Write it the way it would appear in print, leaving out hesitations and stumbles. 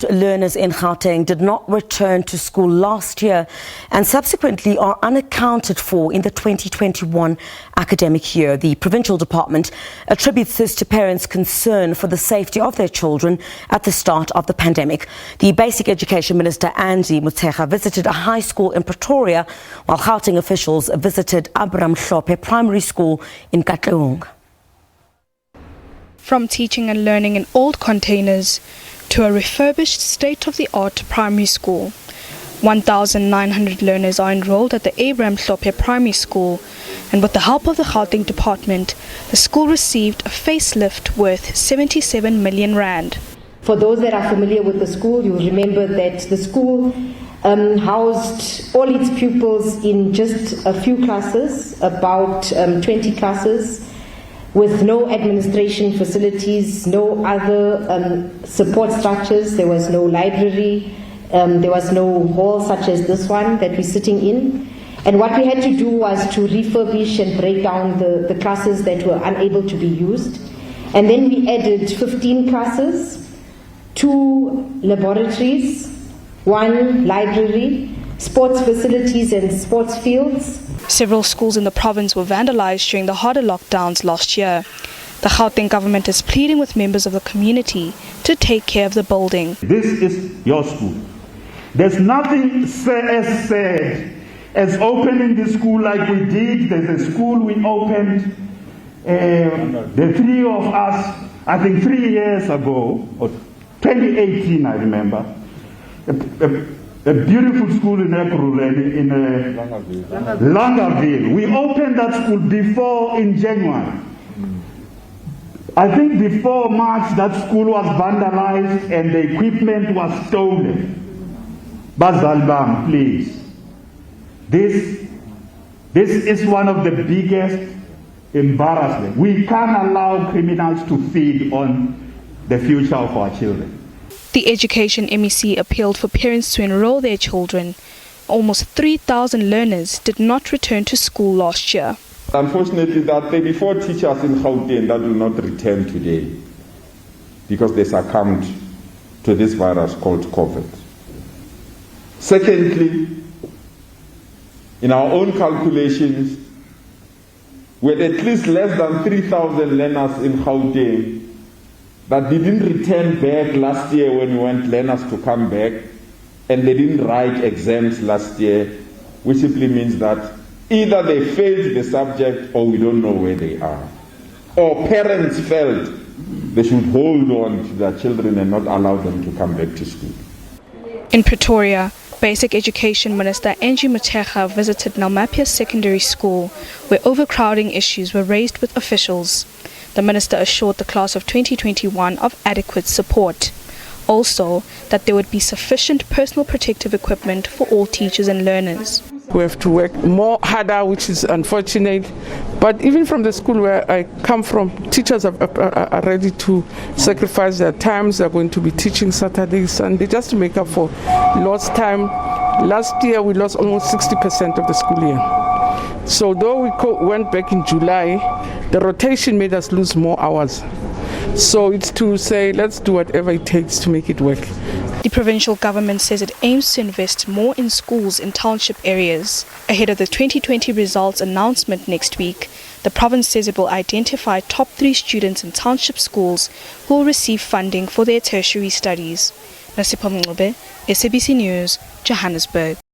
Learners in Gauteng did not return to school last year and subsequently are unaccounted for in the 2021 academic year. The provincial department attributes this to parents' concern for the safety of their children at the start of the pandemic. The Basic Education Minister Angie Motshekga visited a high school in Pretoria, while Gauteng officials visited Abram Hlophe Primary School in Katlehong. From teaching and learning in old containers to a refurbished state-of-the-art primary school, 1,900 learners are enrolled at the Abram Hlophe Primary School, and with the help of the Gauteng department, the school received a facelift worth 77 million rand. For those that are familiar with the school, you'll remember that the school housed all its pupils in just a few classes, about 20 classes, with no administration facilities, no other support structures. There was no library, there was no hall such as this one that we're sitting in. And what we had to do was to refurbish and break down the classes that were unable to be used. And then we added 15 classes, 2 laboratories, 1 library, sports facilities and sports fields. Several schools in the province were vandalized during the harder lockdowns last year. The Gauteng government is pleading with members of the community to take care of the building. This is your school. There's nothing as sad as opening the school like we did. There's a school we opened, the three of us, I think 3 years ago, or 2018 I remember. A beautiful school in April in Langerville. We opened that school before in January. I think before March that school was vandalized and the equipment was stolen. Bazalbam, please. This is one of the biggest embarrassments. We can't allow criminals to feed on the future of our children. The Education MEC appealed for parents to enroll their children. Almost 3,000 learners did not return to school last year. Unfortunately, there are 34 teachers in Gauteng that will not return today because they succumbed to this virus called COVID. Secondly, in our own calculations, we had at least less than 3,000 learners in Gauteng that didn't return back last year when we want learners to come back, and they didn't write exams last year, which simply means that either they failed the subject or we don't know where they are. Or parents felt they should hold on to their children and not allow them to come back to school. In Pretoria, Basic Education Minister Angie Motshekga visited Nalmapia Secondary School, where overcrowding issues were raised with officials. The minister assured the class of 2021 of adequate support. Also, that there would be sufficient personal protective equipment for all teachers and learners. We have to work more harder, which is unfortunate. But even from the school where I come from, teachers are ready to sacrifice their times. They're going to be teaching Saturday, Sunday, just to make up for lost time. Last year, we lost almost 60% of the school year. So though we went back in July, the rotation made us lose more hours. So it's to say, let's do whatever it takes to make it work. The provincial government says it aims to invest more in schools in township areas. Ahead of the 2020 results announcement next week, the province says it will identify top 3 students in township schools who will receive funding for their tertiary studies. Abram Hlophe, SABC News, Johannesburg.